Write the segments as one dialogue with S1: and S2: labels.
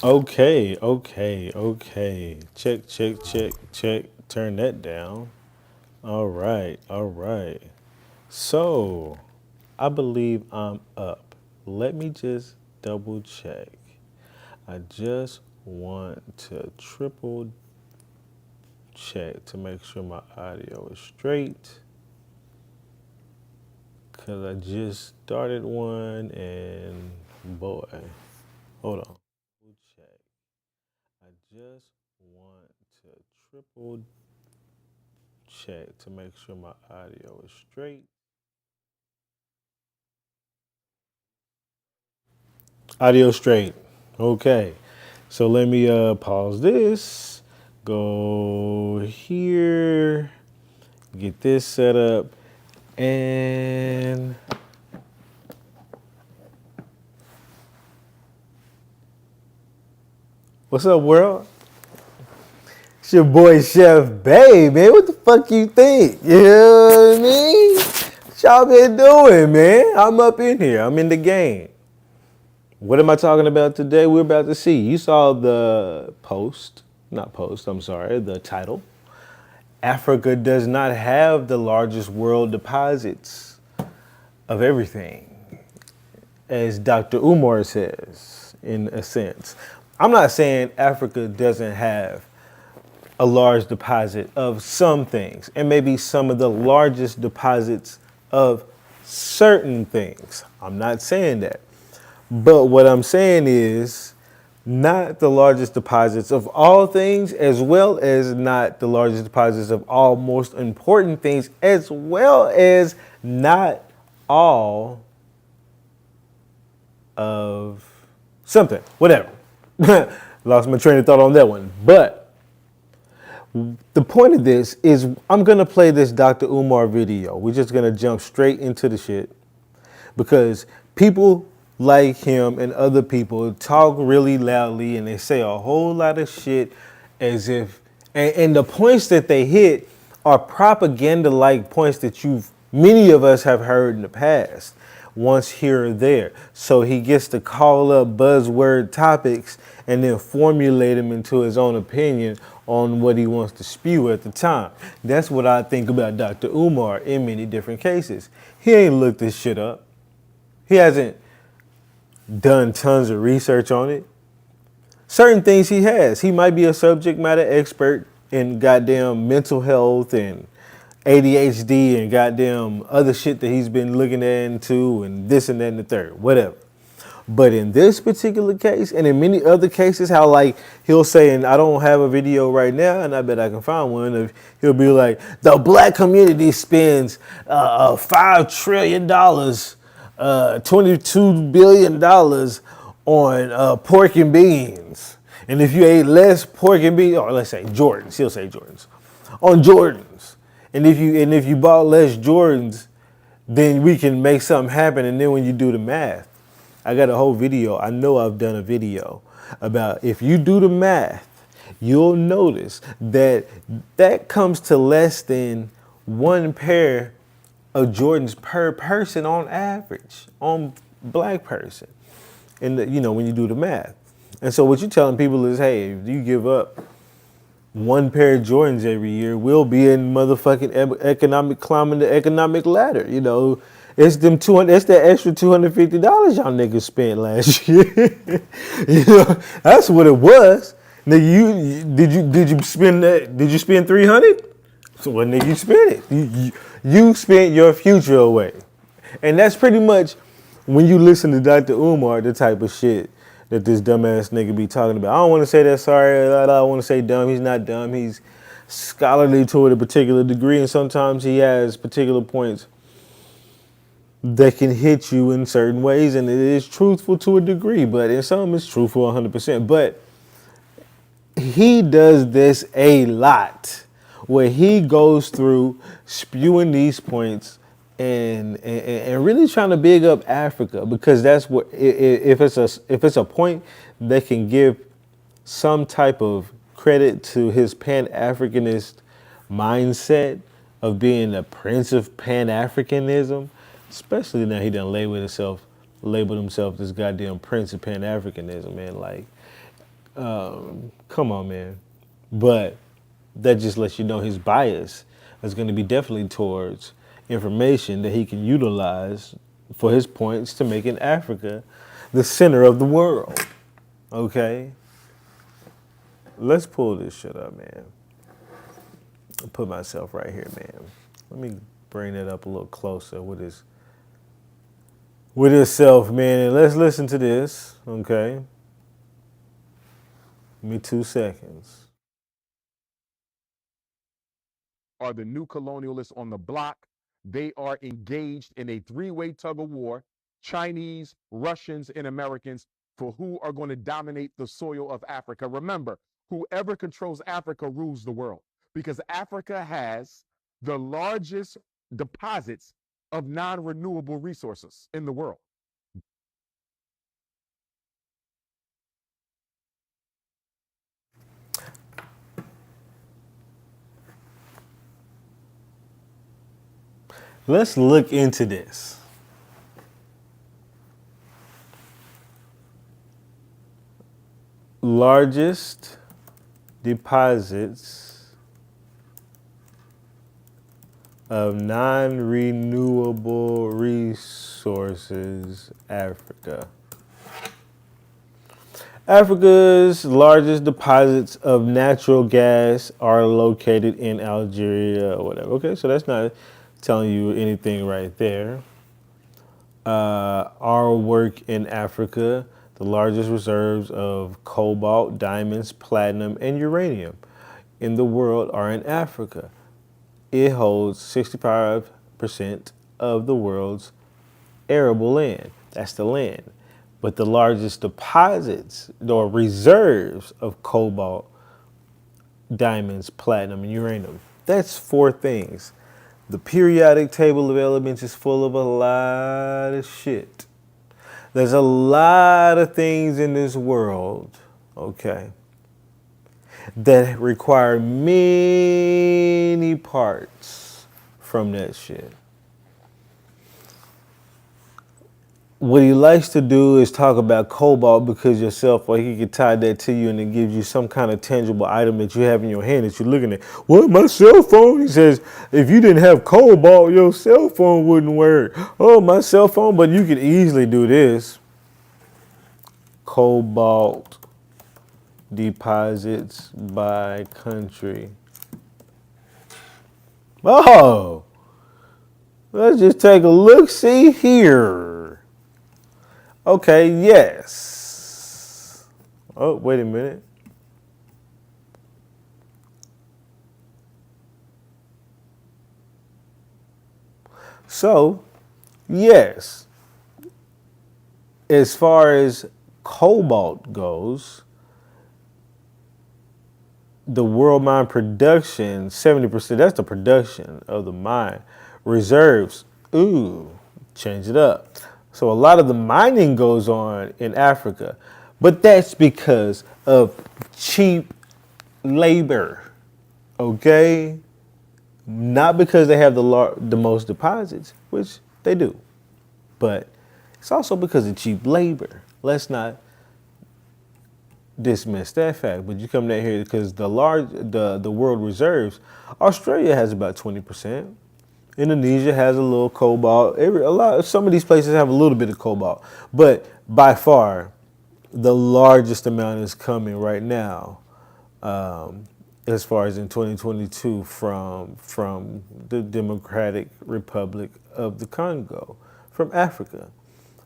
S1: Okay. Check. Turn that down. All right. So, I believe I'm up. Let me just double check. I just want to triple check to make sure my audio is straight. Because I just started one and boy, hold on. Check. I just want to triple check to make sure my audio is straight. Audio straight. Okay. So let me pause this. Go here. Get this set up. And what's up, world? It's your boy Chef Bay, man. What the fuck you think? You know what I mean? What y'all been doing, man? I'm up in here. I'm in the game. What am I talking about today? We're about to see. You saw the post, not post, I'm sorry, the title. Africa does not have the largest world deposits of everything, as Dr. Umar says, in a sense. I'm not saying Africa doesn't have a large deposit of some things, and maybe some of the largest deposits of certain things. I'm not saying that. But what I'm saying is not the largest deposits of all things, as well as not the largest deposits of all most important things, as well as not all of something, whatever. Lost my train of thought on that one. But the point of this is I'm going to play this Dr. Umar video. We're just going to jump straight into the shit because people like him and other people talk really loudly and they say a whole lot of shit as if, and the points that they hit are propaganda like points that many of us have heard in the past, once here or there. So he gets to call up buzzword topics and then formulate them into his own opinion on what he wants to spew at the time. That's what I think about Dr. Umar in many different cases. He ain't looked this shit up. He hasn't done tons of research on it. Certain things he has. He might be a subject matter expert in goddamn mental health and ADHD and goddamn other shit that he's been looking into and this and that and the third, whatever. But in this particular case, and in many other cases, how like he'll say, and I don't have a video right now, and I bet I can find one. He'll be like, the black community spends $5 trillion, $22 billion on pork and beans. And if you ate less pork and beans, or let's say Jordans, he'll say Jordans, on Jordans. And if you bought less Jordans, then we can make something happen. And then when you do the math, I got a whole video. I know I've done a video about if you do the math, you'll notice that that comes to less than one pair of Jordans per person on average, on black person. And when you do the math. And so what you're telling people is, hey, if you give up one pair of Jordans every year, we'll be in motherfucking economic climbing the economic ladder. It's them 200. It's that extra $250 y'all niggas spent last year. That's what it was. Nigga, did you spend that? Did you spend 300? So what nigga you spent it? You spent your future away, and that's pretty much when you listen to Dr. Umar, the type of shit that this dumbass nigga be talking about. I don't want to say that sorry. I don't want to say dumb. He's not dumb. He's scholarly to a particular degree, and sometimes he has particular points that can hit you in certain ways, and it is truthful to a degree, but in some it's truthful 100%. But he does this a lot, where he goes through spewing these points and really trying to big up Africa, because that's what if it's a point that can give some type of credit to his Pan-Africanist mindset of being a prince of Pan-Africanism, especially now he done labeled himself this goddamn prince of Pan-Africanism, man. Like, Come on, man. But that just lets you know his bias is going to be definitely towards information that he can utilize for his points to making Africa the center of the world. Okay? Let's pull this shit up, man. I'll put myself right here, man. Let me bring that up a little closer with himself, man. And let's listen to this, okay? Give me 2 seconds.
S2: Are the new colonialists on the block. They are engaged in a three-way tug of war, Chinese, Russians, and Americans, for who are going to dominate the soil of Africa. Remember, whoever controls Africa rules the world because Africa has the largest deposits of non-renewable resources in the world.
S1: Let's look into this. Largest deposits of non-renewable resources, Africa. Africa's largest deposits of natural gas are located in Algeria or whatever. Okay, so that's not telling you anything right there. Our work in Africa, the largest reserves of cobalt, diamonds, platinum, and uranium in the world are in Africa. It holds 65% of the world's arable land. That's the land. But the largest deposits or reserves of cobalt, diamonds, platinum, and uranium. That's four things. The periodic table of elements is full of a lot of shit. There's a lot of things in this world, okay, that require many parts from that shit. What he likes to do is talk about cobalt because yourself, or he can tie that to you and it gives you some kind of tangible item that you have in your hand that you're looking at. What, my cell phone? He says, if you didn't have cobalt, your cell phone wouldn't work. Oh, my cell phone, but you could easily do this. Cobalt deposits by country. Oh, let's just take a look, see here. Okay, yes. Oh, wait a minute. So, yes, as far as cobalt goes, the world mine production, 70%, that's the production of the mine. Reserves, ooh, change it up. So a lot of the mining goes on in Africa, but that's because of cheap labor, okay? Not because they have the most deposits, which they do, but it's also because of cheap labor. Let's not dismiss that fact. But you come down here because the world reserves, Australia has about 20%. Indonesia has a little cobalt. Some of these places have a little bit of cobalt, but by far, the largest amount is coming right now, as far as in 2022 from the Democratic Republic of the Congo, from Africa,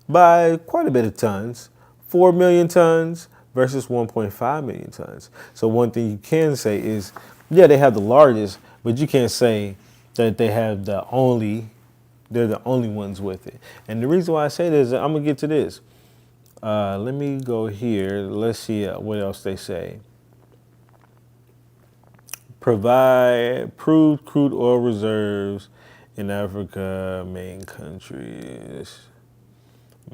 S1: by quite a bit of tons, 4 million tons versus 1.5 million tons. So one thing you can say is, yeah, they have the largest, but you can't say that they're the only ones with it. And the reason why I say this, I'm gonna get to this. Let me go here. Let's see what else they say. Provide proved crude oil reserves in Africa, main countries.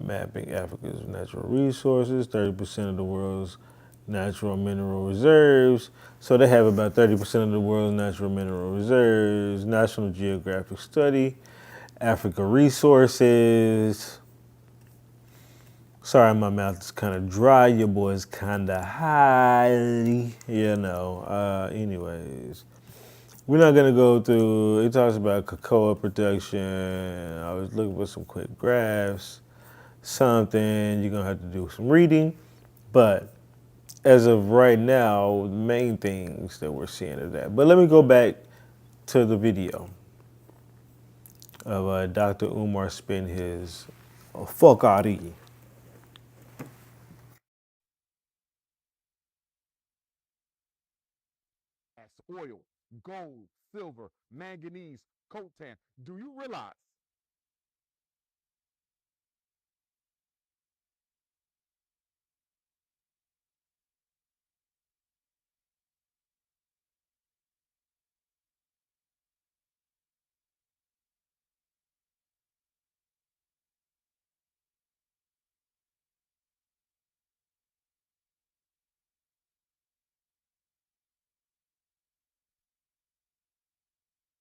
S1: Mapping Africa's natural resources, 30% of the world's natural mineral reserves. So they have about 30% of the world's natural mineral reserves. National Geographic study, Africa resources. Sorry, my mouth is kind of dry. Your boy's kind of high, anyways, we're not gonna go through. It talks about cocoa production. I was looking for some quick graphs, something. You're gonna have to do some reading, but as of right now, the main things that we're seeing is that. But let me go back to the video of Dr. Umar spin his fuckari.
S2: Oil, gold, silver, manganese, coltan. Do you realize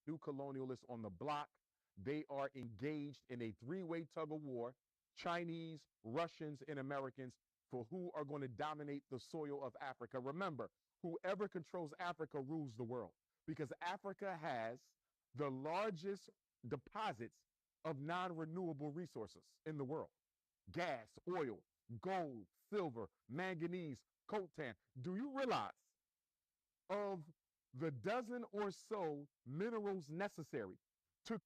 S2: new colonialists on the block? They are engaged in a three-way tug of war: Chinese, Russians, and Americans, for who are going to dominate the soil of Africa. Remember, whoever controls Africa rules the world, because Africa has the largest deposits of non-renewable resources in the world: gas, oil, gold, silver, manganese, coltan. Do you realize of the dozen or so minerals necessary to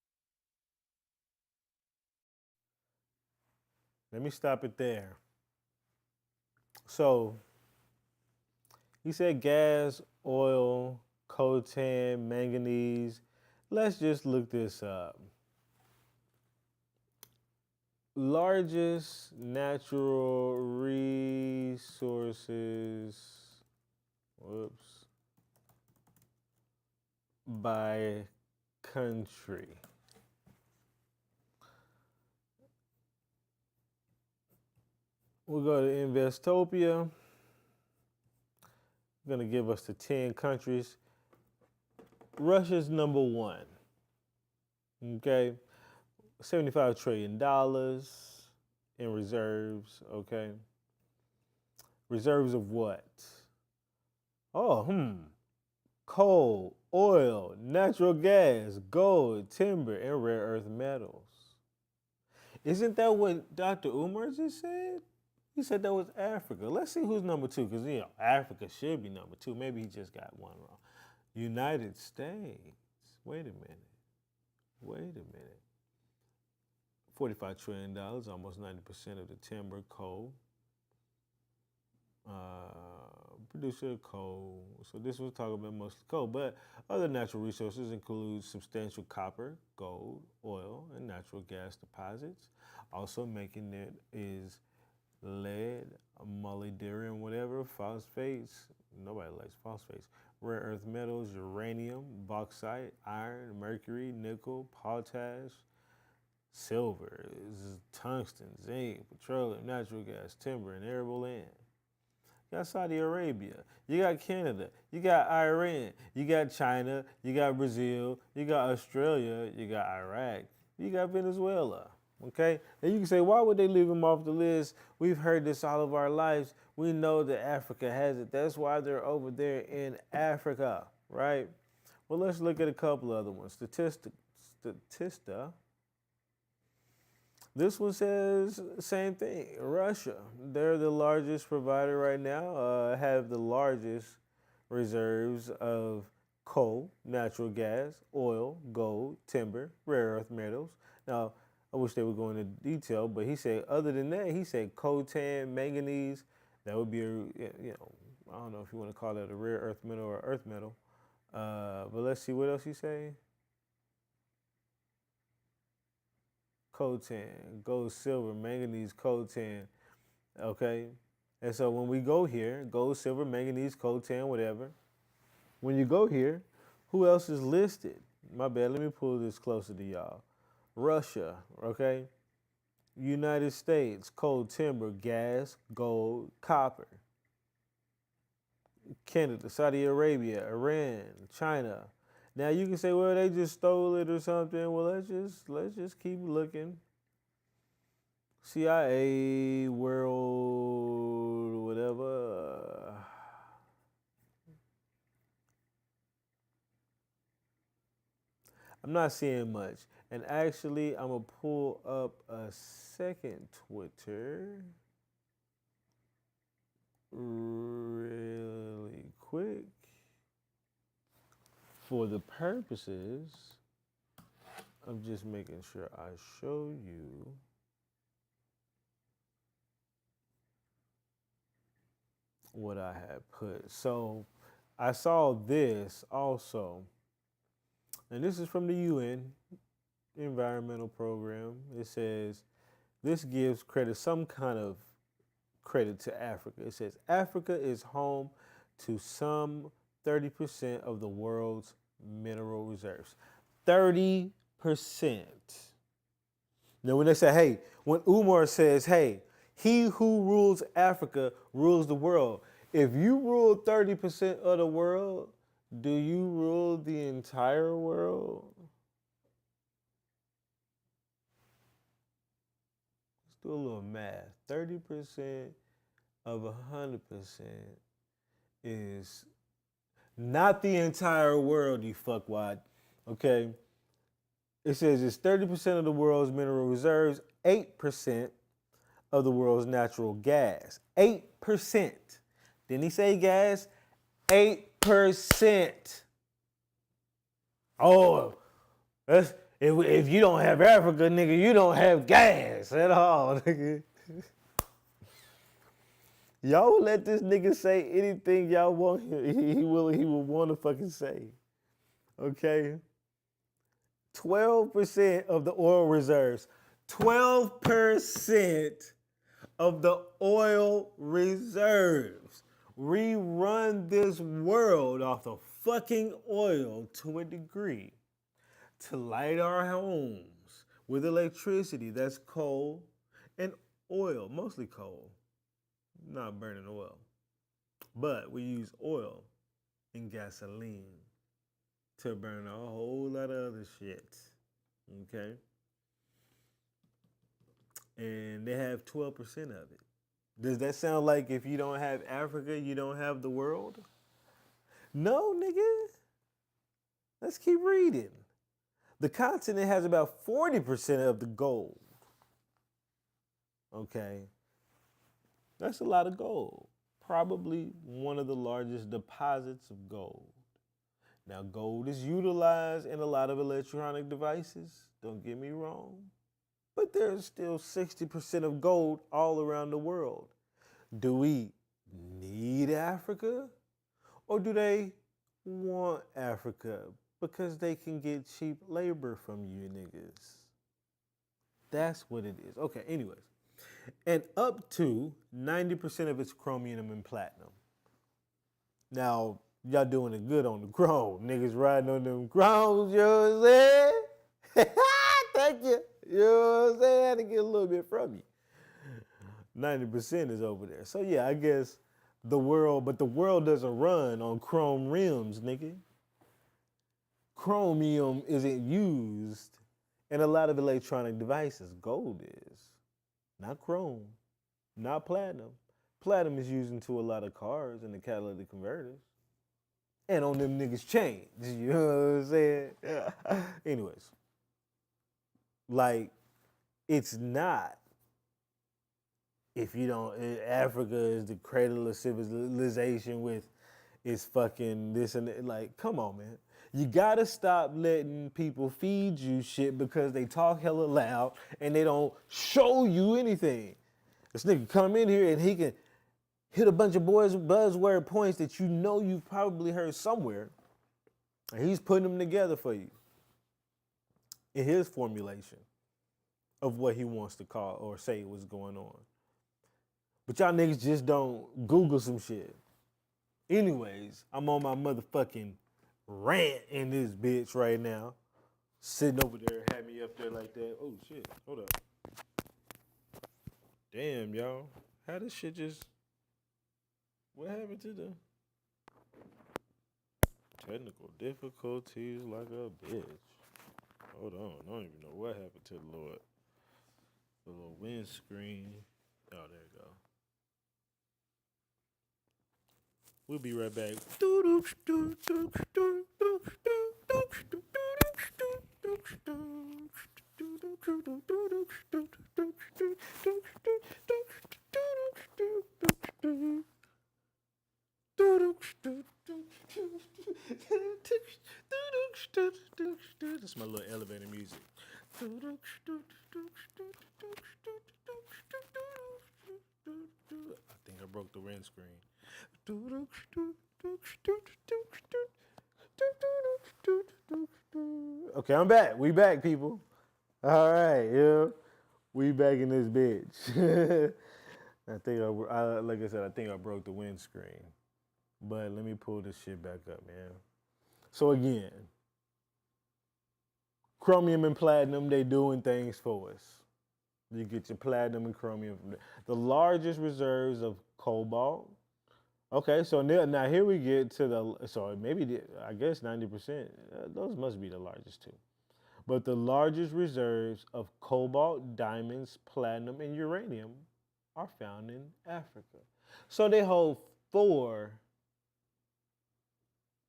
S1: Let me stop it there. So he said gas, oil, coltan, manganese. Let's just look this up. Largest natural resources, whoops, by country. We'll go to Investopia. Going to give us the 10 countries. Russia's number one. Okay. $75 trillion in reserves. Okay. Reserves of what? Oh, coal, oil, natural gas, gold, timber, and rare earth metals. Isn't that what Dr. Umar just said? He said that was Africa. Let's see who's number two, because Africa should be number two. Maybe he just got one wrong. United States. Wait a minute. Wait a minute. $45 trillion, almost 90% of the timber, coal. Producer of coal. So this was talking about mostly coal, but other natural resources include substantial copper, gold, oil, and natural gas deposits. Also making it is lead, molybdenum, whatever, phosphates. Nobody likes phosphates. Rare earth metals, uranium, bauxite, iron, mercury, nickel, potash, silver, tungsten, zinc, petroleum, natural gas, timber, and arable land. You got Saudi Arabia, you got Canada, you got Iran, you got China, you got Brazil, you got Australia, you got Iraq, you got Venezuela. Okay? And you can say, why would they leave them off the list? We've heard this all of our lives. We know that Africa has it. That's why they're over there in Africa, right? Well, let's look at a couple other ones. Statista. This one says same thing. Russia, they're the largest provider right now. Have the largest reserves of coal, natural gas, oil, gold, timber, rare earth metals. Now, I wish they would go into detail, but he said other than that, he said coltan, manganese. That would be I don't know if you want to call that a rare earth metal or earth metal. But let's see what else he say. Coltan, gold, silver, manganese, coltan. Okay? And so when we go here, gold, silver, manganese, coltan, whatever, when you go here, who else is listed? My bad, let me pull this closer to y'all. Russia, okay? United States, coal, timber, gas, gold, copper. Canada, Saudi Arabia, Iran, China. Now you can say, well, they just stole it or something. Well, let's just keep looking. CIA, world, whatever. I'm not seeing much. And actually, I'm going to pull up a second Twitter really quick for the purposes of just making sure I show you what I had put. So I saw this also, and this is from the UN environmental program. It says this gives credit, some kind of credit to Africa. It says Africa is home to some 30% of the world's mineral reserves. 30%. Now, when they say, hey, when Umar says, hey, he who rules Africa rules the world. If you rule 30% of the world, do you rule the entire world? Let's do a little math. 30% of 100% is not the entire world, you fuckwad. Okay? It says it's 30% of the world's mineral reserves, 8% of the world's natural gas. 8%. Didn't he say gas? 8%. Oh, if you don't have Africa, nigga, you don't have gas at all, nigga. Y'all will let this nigga say anything y'all want. He will want to fucking say. Okay? 12% of the oil reserves. 12% of the oil reserves. We run this world off of fucking oil to a degree. To light our homes with electricity, that's coal and oil, mostly coal. Not burning oil. But we use oil and gasoline to burn a whole lot of other shit. Okay? And they have 12% of it. Does that sound like if you don't have Africa, you don't have the world? No, nigga. Let's keep reading. The continent has about 40% of the gold. Okay? That's a lot of gold. Probably one of the largest deposits of gold. Now, gold is utilized in a lot of electronic devices. Don't get me wrong. But there's still 60% of gold all around the world. Do we need Africa? Or do they want Africa because they can get cheap labor from you niggas? That's what it is. Okay, anyways. And up to 90% of it's chromium and platinum. Now, y'all doing it good on the chrome. Niggas riding on them chromes, you know what I'm saying? Thank you. You know what I'm saying? I had to get a little bit from you. 90% is over there. So yeah, I guess the world, but the world doesn't run on chrome rims, nigga. Chromium isn't used in a lot of electronic devices. Gold is. Not chrome, not platinum. Platinum is used into a lot of cars and the catalytic converters. And on them niggas' chains. You know what I'm saying? Anyways. Like, it's not. If you don't, Africa is the cradle of civilization with its fucking this and that. Like, come on, man. You gotta stop letting people feed you shit because they talk hella loud and they don't show you anything. This nigga come in here and he can hit a bunch of buzzword points that you know you've probably heard somewhere. And he's putting them together for you in his formulation of what he wants to call or say what's going on. But y'all niggas just don't Google some shit. Anyways, I'm on my motherfucking rant in this bitch right now. Sitting over there, had me up there like that. Oh shit, hold up. Damn, y'all. How this shit just... What happened to the... Technical difficulties like a bitch. Hold on, I don't even know what happened to the Lord. A little windscreen. Oh, there you go. We'll be right back. That's my little elevator music. I think I broke the windscreen. Okay, I'm back. We back, people. All right, yeah. We back in this bitch. Like I said, I think I broke the windscreen. But let me pull this shit back up, man. So again, chromium and platinum, they doing things for us. You get your platinum and chromium from there. The largest reserves of cobalt. Okay, so now here we get to I guess 90%. Those must be the largest too. But the largest reserves of cobalt, diamonds, platinum, and uranium are found in Africa. So they hold four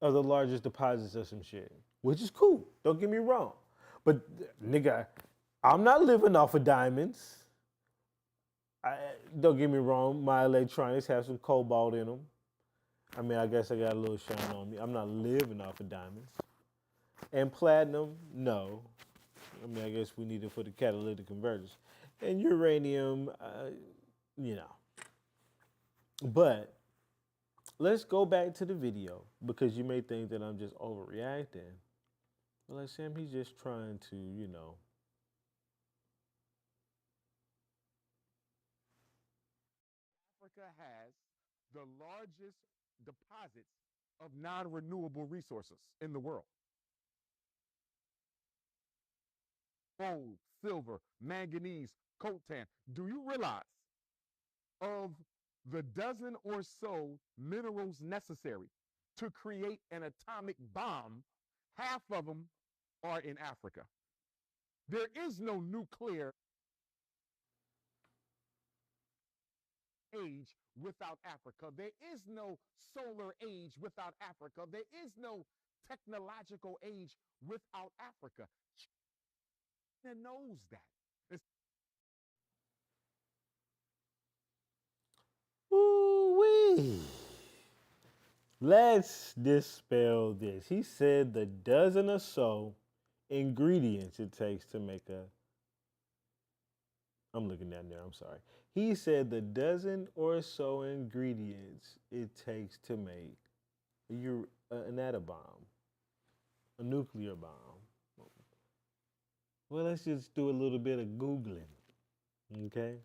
S1: of the largest deposits of some shit, which is cool. Don't get me wrong. But nigga, I'm not living off of diamonds. Don't get me wrong. My electronics have some cobalt in them. I mean, I guess I got a little shine on me. I'm not living off of diamonds. And platinum, no. I mean, I guess we need it for the catalytic converters. And uranium, you know. But let's go back to the video because you may think that I'm just overreacting. Well, like Sam, he's just trying to,
S2: Africa has the largest deposits of non-renewable resources in the world. Gold, silver, manganese, coltan. Do you realize of the dozen or so minerals necessary to create an atomic bomb, half of them are in Africa? There is no nuclear age without Africa. There is no solar age without Africa. There is no technological age without Africa. China knows that. It's
S1: Ooh-wee. Let's dispel this. He said the dozen or so ingredients it takes to make I'm looking down there, I'm sorry. He said the dozen or so ingredients it takes to make an atom bomb, a nuclear bomb. Well, let's just do a little bit of Googling, okay?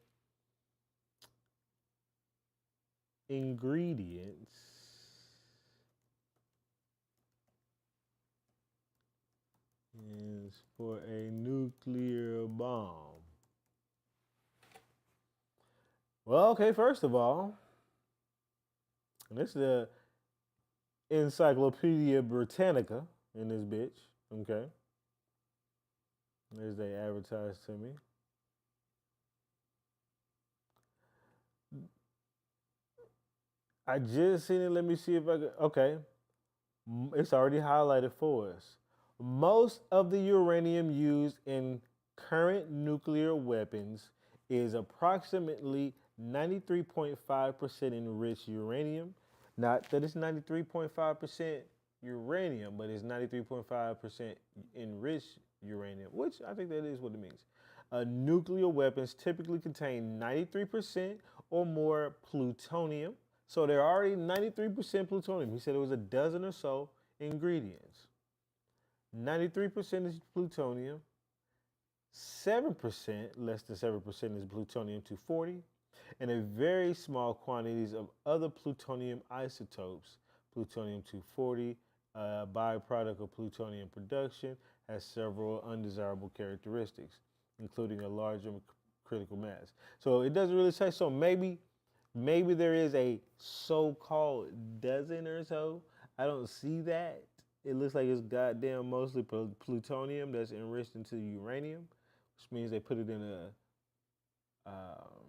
S1: Ingredients is for a nuclear bomb. Well, okay, first of all, and this is the Encyclopedia Britannica in this bitch, okay? As they advertise to me. I just seen it. Let me see if I can. Okay. It's already highlighted for us. Most of the uranium used in current nuclear weapons is approximately 93.5% enriched uranium. Not that it's 93.5% uranium, but it's 93.5% enriched uranium, which I think that is what it means. Nuclear weapons typically contain 93% or more plutonium. So they're already 93% plutonium. He said it was a dozen or so ingredients. 93% is plutonium. 7%, less than 7% is plutonium-240, and a very small quantities of other plutonium isotopes. Plutonium-240, a byproduct of plutonium production, has several undesirable characteristics, including a larger critical mass. So it doesn't really say. So maybe there is a so-called dozen or so. I don't see that. It looks like it's goddamn mostly plutonium that's enriched into uranium, which means they put it in Um,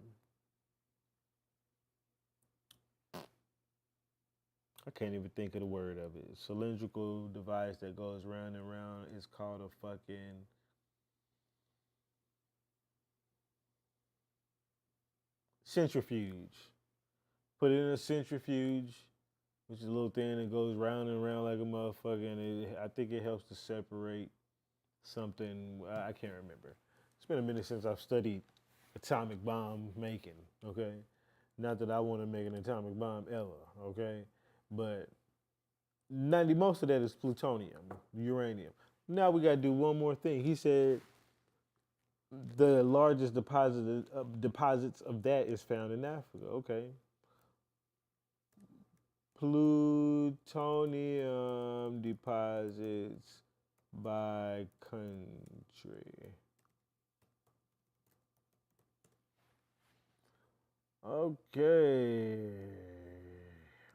S1: I can't even think of the word of it. Cylindrical device that goes round and round is called a fucking centrifuge. Put it in a centrifuge, which is a little thing that goes round and round like a motherfucker, and I think it helps to separate something. I can't remember. It's been a minute since I've studied atomic bomb making. Okay, not that I want to make an atomic bomb ever. Okay, but most of that is plutonium, uranium. Now we got to do one more thing. He said the largest deposits of that is found in Africa. Okay. Plutonium deposits by country. Okay.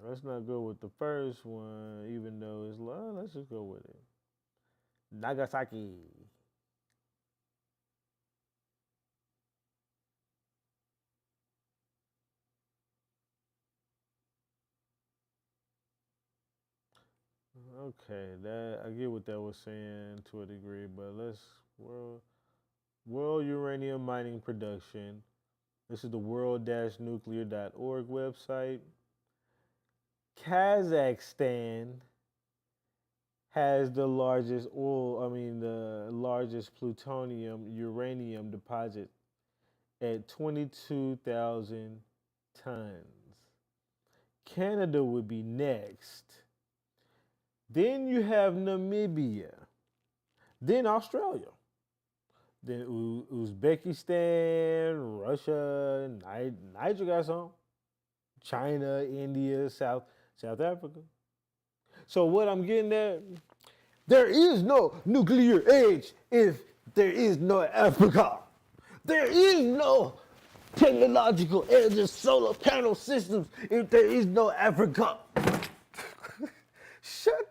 S1: Let's not go with the first one, even though it's low. Let's just go with it. Nagasaki. Okay, that I get what that was saying to a degree, but let's world uranium mining production. This is the world-nuclear.org website. Kazakhstan has the largest the largest plutonium uranium deposit at 22,000 tons. Canada would be next. Then you have Namibia. Then Australia. Then Uzbekistan, Russia, Niger got some. China, India, South Africa. So what I'm getting at, there is no nuclear age if there is no Africa. There is no technological age of solar panel systems if there is no Africa. Shut.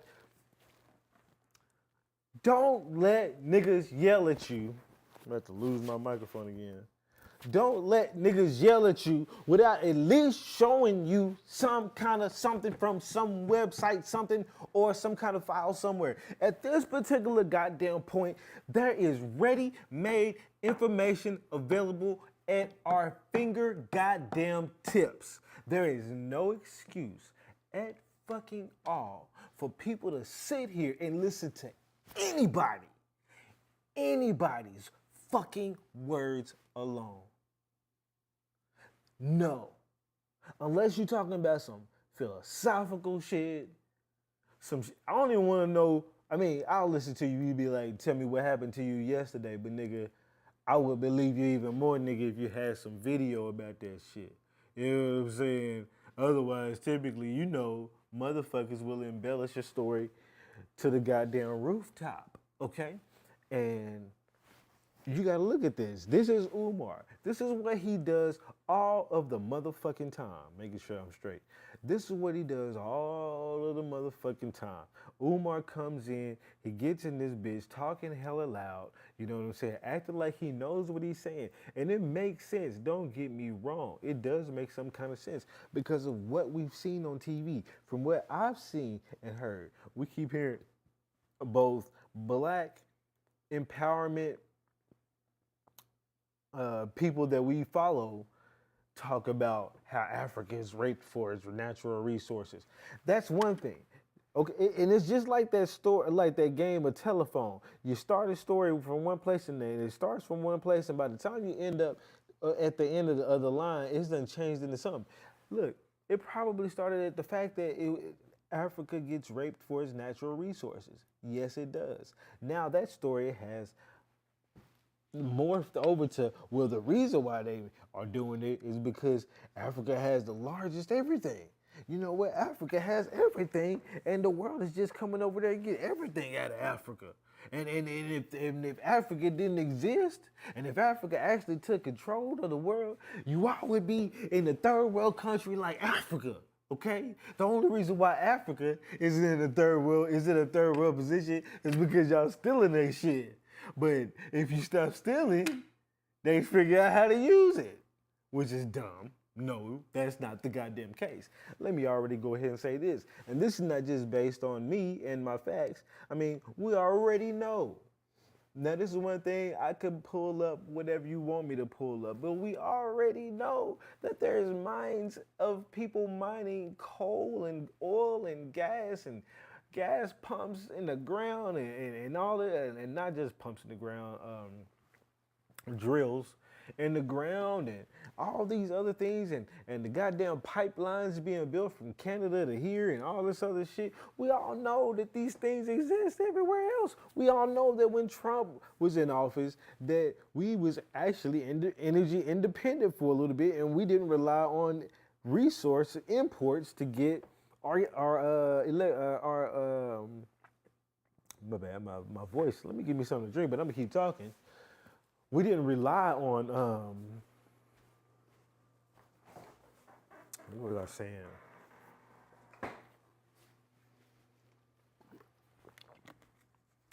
S1: Don't let niggas yell at you. I'm about to lose my microphone again. Don't let niggas yell at you without at least showing you some kind of something from some website, something, or some kind of file somewhere. At this particular goddamn point, there is ready-made information available at our finger goddamn tips. There is no excuse at fucking all for people to sit here and listen to anybody's fucking words alone. No. Unless you're talking about some philosophical shit, I don't even want to know. I mean, I'll listen to you. You be like, tell me what happened to you yesterday. But nigga, I would believe you even more, nigga, if you had some video about that shit. You know what I'm saying? Otherwise, typically, motherfuckers will embellish a story to the goddamn rooftop. Okay? And you gotta look at this. This is Umar. This is what he does all of the motherfucking time. Making sure I'm straight. This is what he does all of the motherfucking time. Umar comes in, he gets in this bitch talking hella loud, you know what I'm saying? Acting like he knows what he's saying. And it makes sense. Don't get me wrong. It does make some kind of sense because of what we've seen on TV. From what I've seen and heard, we keep hearing both black empowerment people that we follow talk about how Africa is raped for its natural resources. That's one thing. Okay, and it's just like that story, like that game of telephone. You start a story from one place and then it starts from one place, and by the time you end up at the end of the other line, it's done changed into something. Look, it probably started at the fact that Africa gets raped for its natural resources. Yes, it does. Now that story has morphed over to, well, the reason why they are doing it is because Africa has the largest everything. You know what? Africa has everything, and the world is just coming over there and get everything out of Africa. And if Africa didn't exist, and if Africa actually took control of the world, you all would be in a third world country like Africa. Okay? The only reason why Africa is in a third world position is because y'all stealing their shit. But if you stop stealing, they figure out how to use it. which is dumb. No, that's not the goddamn case. Let me already go ahead and say this. And this is not just based on me and my facts. I mean, we already know. Now, this is one thing I could pull up whatever you want me to pull up, but we already know that there's mines of people mining coal and oil and gas pumps in the ground and all that, and not just pumps in the ground, drills in the ground and all these other things and the goddamn pipelines being built from Canada to here and all this other shit. We all know that these things exist everywhere else. We all know that when Trump was in office that we was actually energy independent for a little bit and we didn't rely on resource imports to get our my bad, my voice. Let me give me something to drink, but I'm gonna keep talking. We didn't rely on what was I saying?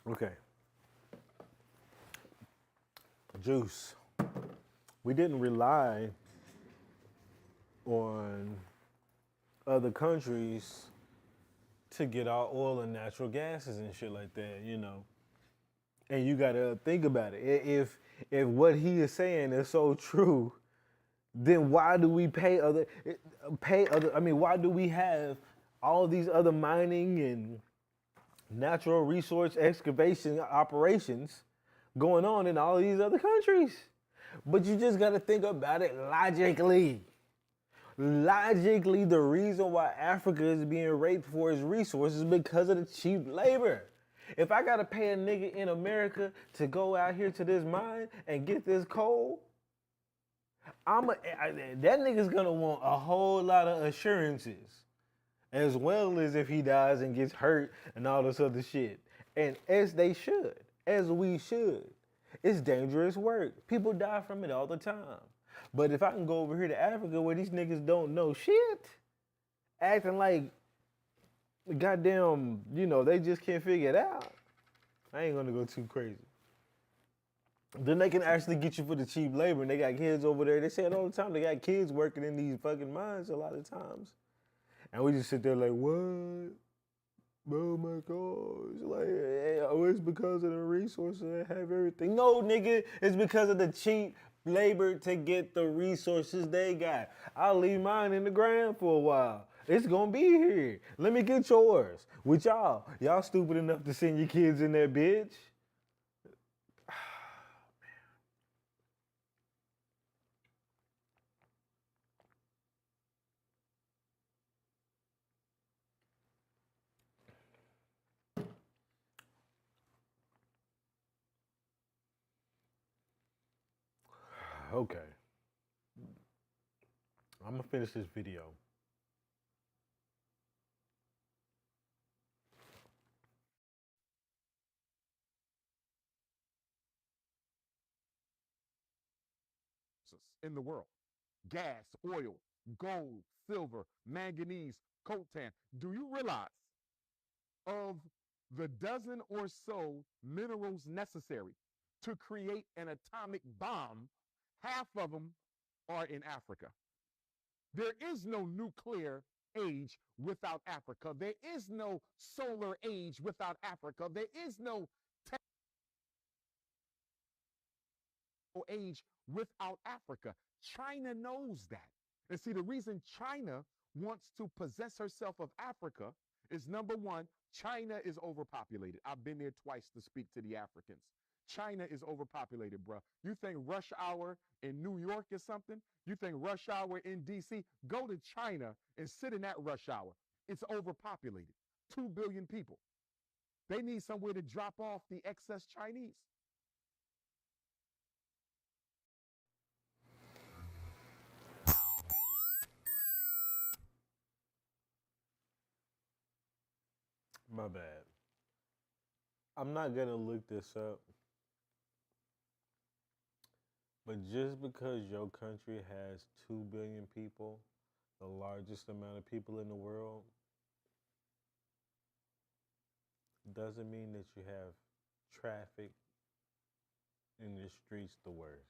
S1: Okay. Juice. We didn't rely on other countries to get our oil and natural gases and shit like that, you know. And you gotta think about it. If what he is saying is so true, then why do we I mean, why do we have all these other mining and natural resource excavation operations going on in all these other countries? But you just got to think about it logically. Logically, the reason why Africa is being raped for its resources is because of the cheap labor. If I got to pay a nigga in America to go out here to this mine and get this coal, that nigga's gonna want a whole lot of assurances, as well as if he dies and gets hurt and all this other shit. And as they should, as we should. It's dangerous work. People die from it all the time. But if I can go over here to Africa where these niggas don't know shit, acting like goddamn, you know, they just can't figure it out, I ain't gonna go too crazy. Then they can actually get you for the cheap labor, and they got kids over there. They say it all the time. They got kids working in these fucking mines a lot of times. And we just sit there like, what? Oh my God. It's like, oh, it's because of the resources that have everything. No, nigga, it's because of the cheap labor to get the resources they got. I'll leave mine in the ground for a while. It's gonna be here. Let me get yours. With y'all. Y'all stupid enough to send your kids in there, bitch. Okay. I'm gonna finish this video.
S2: In the world: gas, oil, gold, silver, manganese, coltan. Do you realize of the dozen or so minerals necessary to create an atomic bomb, half of them are in Africa? There is no nuclear age without Africa. There is no solar age without Africa. There is no age without Africa. China knows that. And see, the reason China wants to possess herself of Africa is, number one, China is overpopulated. I've been there twice to speak to the Africans. China is overpopulated, bro. You think rush hour in New York is something? You think rush hour in DC? Go to China and sit in that rush hour. It's overpopulated. 2 billion people. They need somewhere to drop off the excess Chinese.
S1: My bad. I'm not gonna look this up, but just because your country has 2 billion people, the largest amount of people in the world, doesn't mean that you have traffic in the streets the worst.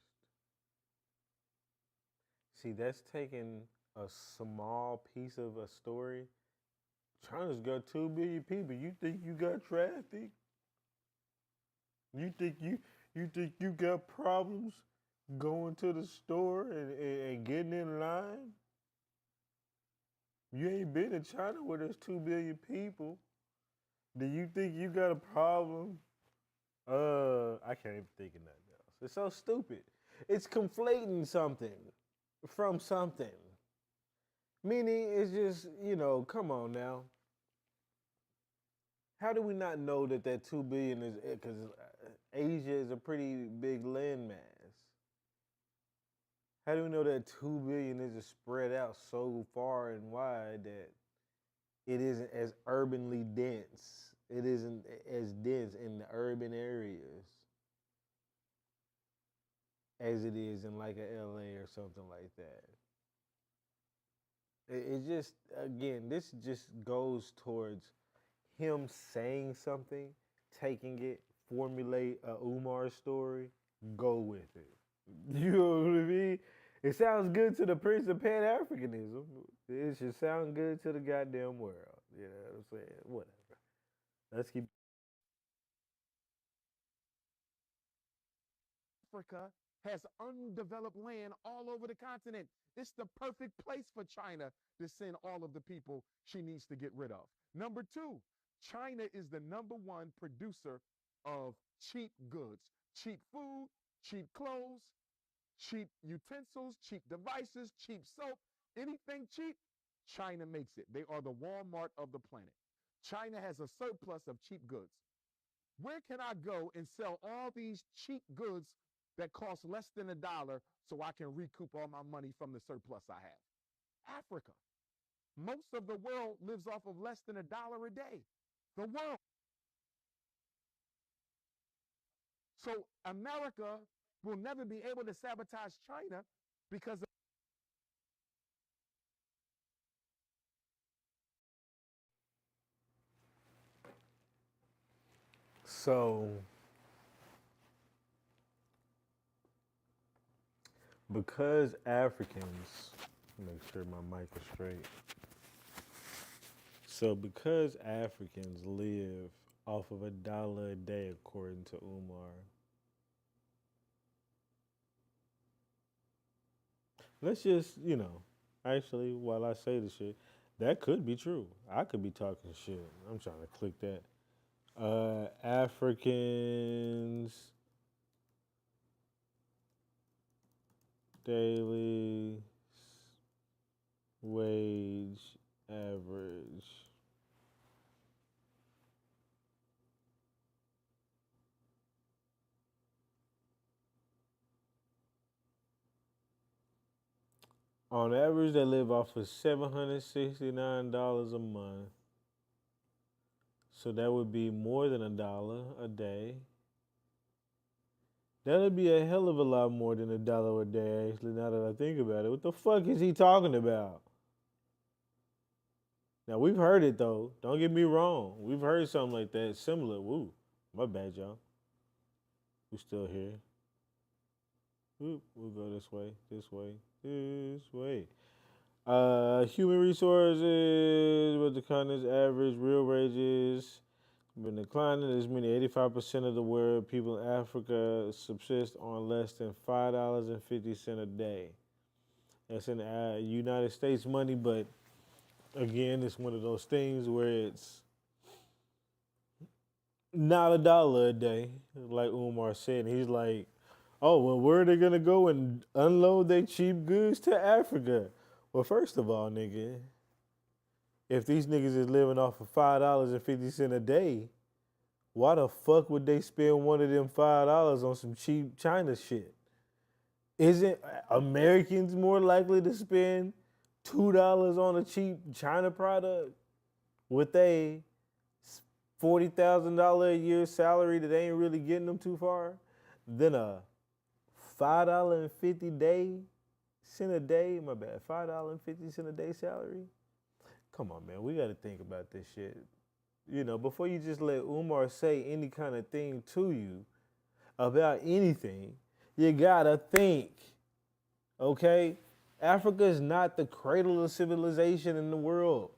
S1: See, that's taking a small piece of a story. China's got 2 billion people. You think you got traffic? You think you got problems going to the store and getting in line? You ain't been in China where there's 2 billion people. Do you think you got a problem? I can't even think of nothing else. It's so stupid. It's conflating something from something. Meaning, it's just, come on now. How do we not know that 2 billion is because Asia is a pretty big landmass? How do we know that 2 billion is spread out so far and wide that it isn't as urbanly dense? It isn't as dense in the urban areas as it is in like a LA or something like that. It just, again, this just goes towards him saying something, taking it, formulate a Umar story, go with it. You know what I mean? It sounds good to the Prince of Pan Africanism. It should sound good to the goddamn world. You know what I'm saying? Whatever. Let's keep.
S2: Africa has undeveloped land all over the continent. It's the perfect place for China to send all of the people she needs to get rid of. Number two, China is the number one producer of cheap goods, cheap food, cheap clothes, cheap utensils, cheap devices, cheap soap, anything cheap, China makes it. They are the Walmart of the planet. China has a surplus of cheap goods. Where can I go and sell all these cheap goods that cost less than $1 so I can recoup all my money from the surplus I have? Africa. Most of the world lives off of less than $1 a day. The world. So America will never be able to sabotage China because
S1: So, because Africans, make sure my mic is straight. So, because Africans live off of $1 a day, according to Umar, let's just, actually, while I say the shit, that could be true. I could be talking shit. I'm trying to click that. Africans daily wage average. On average, they live off of $769 a month. So that would be more than $1 a day. That would be a hell of a lot more than $1 a day, actually, now that I think about it. What the fuck is he talking about? Now, we've heard it, though. Don't get me wrong. We've heard something like that, similar. Woo, my bad, y'all. We still here. Whoop, we'll go this way, this way, this way. Human resources, what the continent's average real wages been declining. As many 85% of the world people in Africa subsist on less than $5.50 a day. That's in United States money, but again, it's one of those things where it's not $1 a day, like Umar said. He's like, oh, well, where are they gonna go and unload their cheap goods to Africa? Well, first of all, nigga, if these niggas is living off of $5.50 a day, why the fuck would they spend one of them $5 on some cheap China shit? Isn't Americans more likely to spend $2 on a cheap China product with a $40,000 a year salary that ain't really getting them too far than a $5.50 a day? My bad, $5.50 a day salary. Come on, man, we got to think about this shit. Before you just let Umar say any kind of thing to you about anything, you gotta think, okay? Africa is not the cradle of civilization in the world.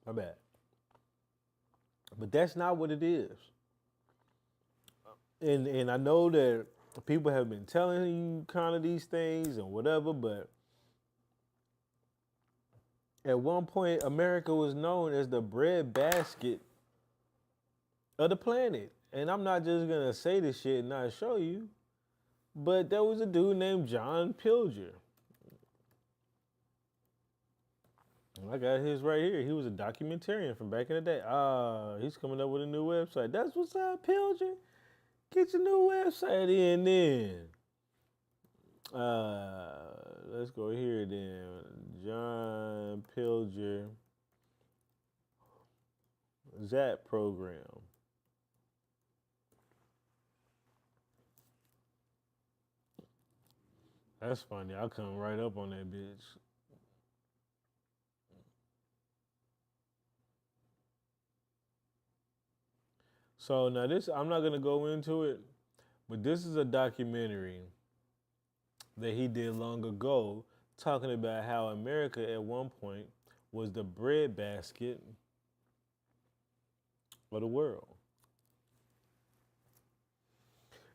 S1: My bad. But that's not what it is. And I know that people have been telling you kind of these things and whatever, but at one point America was known as the bread basket of the planet. And I'm not just gonna say this shit and not show you, but there was a dude named John Pilger. I got his right here. He was a documentarian from back in the day. He's coming up with a new website. That's what's up, Pilger. Get your new website in then. Let's go here then. John Pilger Zap program. That's funny. I'll come right up on that bitch. So now this, I'm not gonna go into it, but this is a documentary that he did long ago, talking about how America at one point was the bread basket of the world.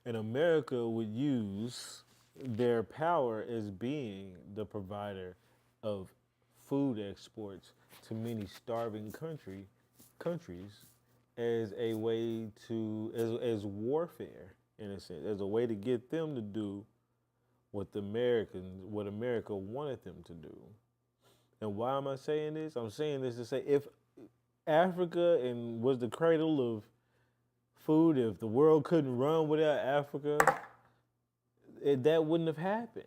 S1: And America would use their power as being the provider of food exports to many starving countries as a way to as warfare in a sense, as a way to get them to do what America wanted them to do. And why am I saying this? I'm saying this to say if Africa and was the cradle of food, if the world couldn't run without Africa, that wouldn't have happened.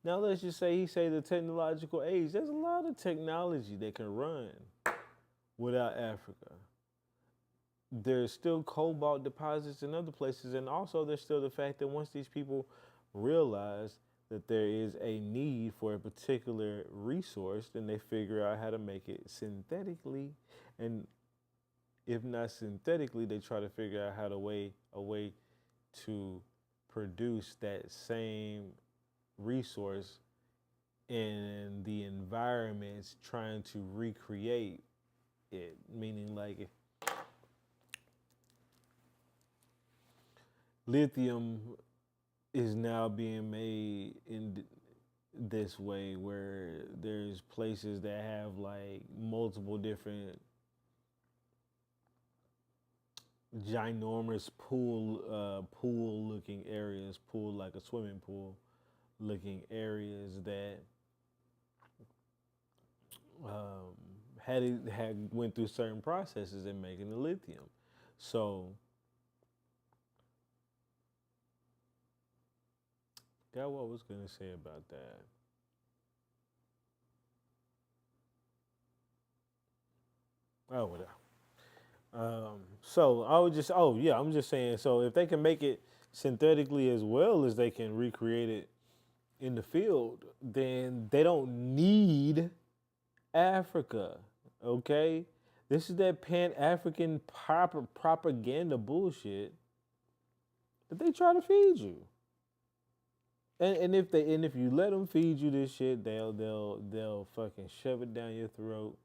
S1: Now let's just say he say the technological age. There's a lot of technology that can run without Africa. There's still cobalt deposits in other places, and also there's still the fact that once these people realize that there is a need for a particular resource, then they figure out how to make it synthetically, and if not synthetically, they try to figure out how to a way to produce that same resource in the environments trying to recreate it. Meaning like lithium is now being made in this way where there's places that have like multiple different ginormous pool looking areas, pool like a swimming pool looking areas that had went through certain processes in making the lithium. So got what I was gonna say about that. Oh, whatever. So I would just, oh yeah, I'm just saying. So if they can make it synthetically as well as they can recreate it in the field, then they don't need Africa. Okay, this is that Pan-African propaganda bullshit that they try to feed you. And if you let them feed you this shit, they'll fucking shove it down your throat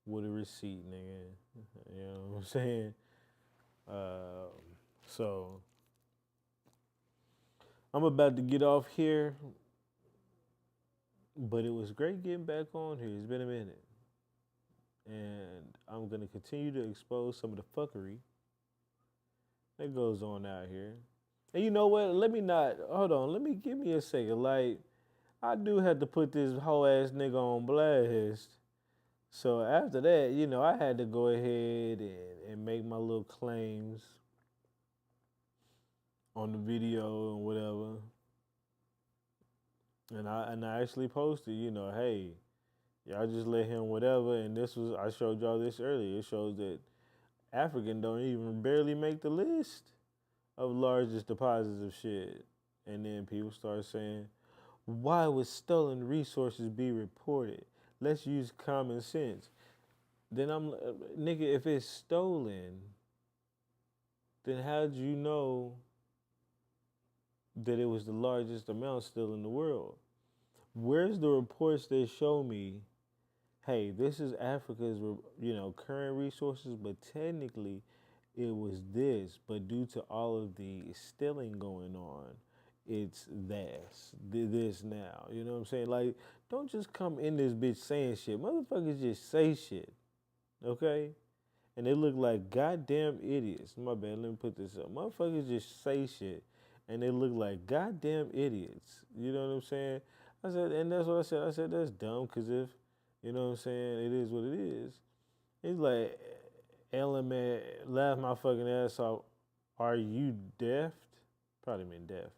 S1: with a receipt, nigga. You know what I'm saying? Uh, so I'm about to get off here, but it was great getting back on here. It's been a minute, and I'm gonna continue to expose some of the fuckery that goes on out here. And you know what? Let me not hold on. Let me give me a second. Like I do have to put this whole ass nigga on blast. So after that, you know, I had to go ahead and make my little claims on the video and whatever. And I actually posted, you know, hey, y'all just let him whatever. And this was, I showed y'all this earlier. It shows that African don't even barely make the list of largest deposits of shit. And then people start saying, why would stolen resources be reported? Let's use common sense. Then I'm, nigga, if it's stolen, then how did you know that it was the largest amount still in the world? Where's the reports that show me, hey, this is Africa's, current resources, but technically it was this, but due to all of the stealing going on, it's this now. You know what I'm saying? Like, don't just come in this bitch saying shit. Motherfuckers just say shit, okay? And they look like goddamn idiots. My bad, let me put this up. Motherfuckers just say shit and they look like goddamn idiots. You know what I'm saying? I said, and that's what I said. I said, that's dumb because if, you know what I'm saying, it is what it is. He's like, Ellen, man, laugh my fucking ass off. Are you deaf? Probably mean deaf.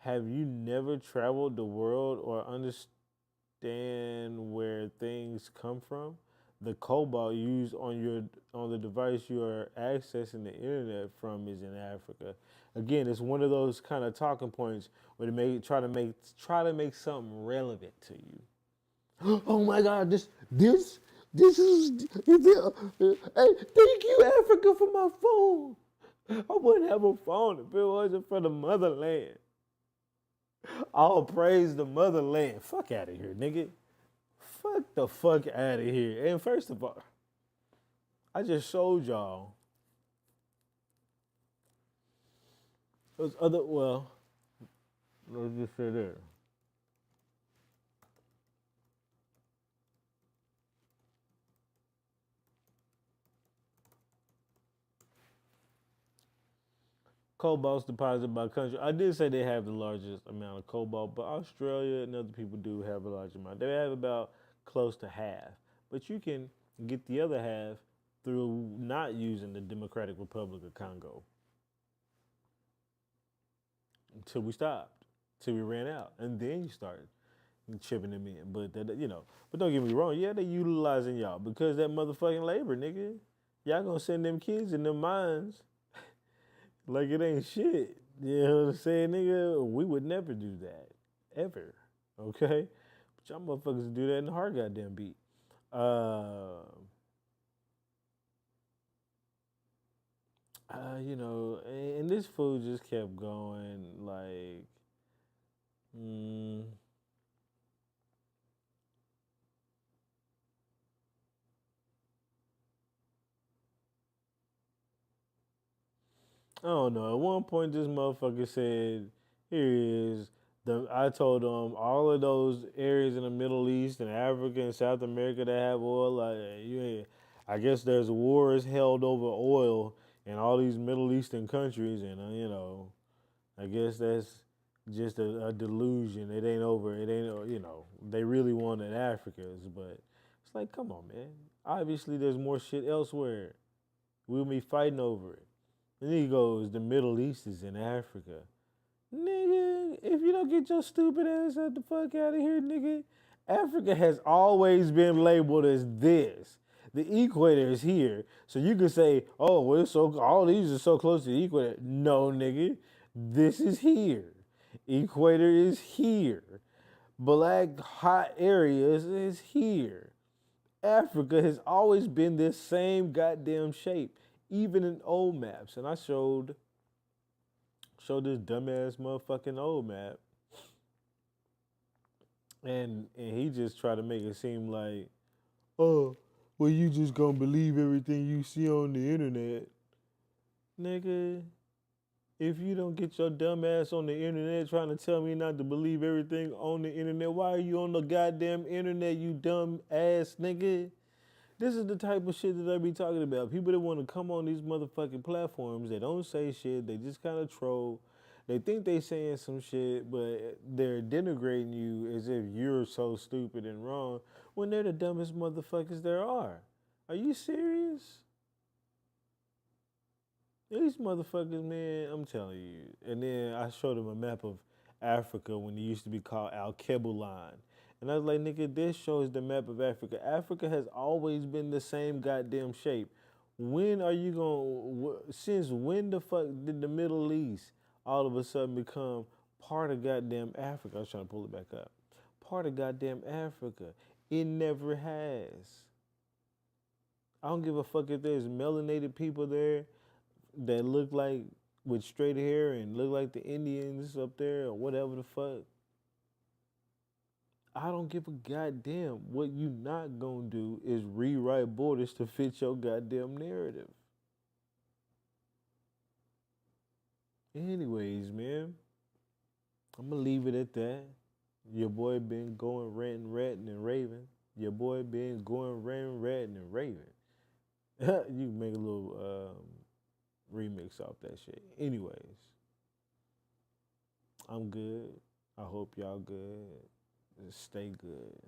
S1: Have you never traveled the world or understand where things come from? The cobalt used on the device you are accessing the internet from is in Africa. Again, it's one of those kind of talking points where they try to make something relevant to you. Oh my God, this is hey, thank you Africa for my phone. I wouldn't have a phone if it wasn't for the motherland. All praise the motherland. Fuck out of here, nigga. Fuck the fuck out of here. And first of all, I just showed y'all those other, well, let's just say there. Cobalt's deposited by country. I did say they have the largest amount of cobalt, but Australia and other people do have a large amount. They have about close to half. But you can get the other half through not using the Democratic Republic of Congo until we stopped, until we ran out, and then you started chipping them in. But but don't get me wrong, yeah, they utilizing y'all because that motherfucking labor, nigga. Y'all gonna send them kids in them mines like it ain't shit. You know what I'm saying, nigga? We would never do that. Ever. Okay? But y'all motherfuckers do that in the hard goddamn beat. And this food just kept going like, mm, I don't know. At one point, this motherfucker said, "Here is the." I told him all of those areas in the Middle East and Africa and South America that have oil. Like, I guess there's wars held over oil in all these Middle Eastern countries, and I guess that's just a delusion. It ain't over. It ain't. They really wanted Africa's, but it's like, come on, man. Obviously, there's more shit elsewhere. We'll be fighting over it. And then he goes, the Middle East is in Africa. Nigga, if you don't get your stupid ass out the fuck out of here, nigga, Africa has always been labeled as this. The equator is here. So you can say, oh, well, all these are so close to the equator. No, nigga, this is here. Equator is here. Black hot areas is here. Africa has always been this same goddamn shape, even in old maps. And I showed this dumbass motherfucking old map, and he just tried to make it seem like, oh, well, you just gonna believe everything you see on the internet, nigga. If you don't get your dumb ass on the internet trying to tell me not to believe everything on the internet, why are you on the goddamn internet, you dumb ass nigga? This is the type of shit that I be talking about. People that want to come on these motherfucking platforms, they don't say shit, they just kind of troll. They think they saying some shit, but they're denigrating you as if you're so stupid and wrong when they're the dumbest motherfuckers there are. Are you serious? These motherfuckers, man, I'm telling you. And then I showed them a map of Africa when it used to be called Al Kebulan. And I was like, nigga, this shows the map of Africa. Africa has always been the same goddamn shape. When are you going to, since when the fuck did the Middle East all of a sudden become part of goddamn Africa? I was trying to pull it back up. Part of goddamn Africa. It never has. I don't give a fuck if there's melanated people there that look like with straight hair and look like the Indians up there or whatever the fuck. I don't give a goddamn. What you not gonna do is rewrite borders to fit your goddamn narrative. Anyways, man, I'm gonna leave it at that. Your boy been going ranting, ratting, and raving. Your boy been going ranting, ratting, and raving. You can make a little remix off that shit. Anyways, I'm good. I hope y'all good. Stay good.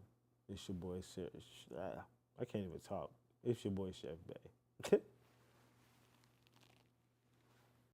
S1: It's your boy, I can't even talk. It's your boy, Chef Bay.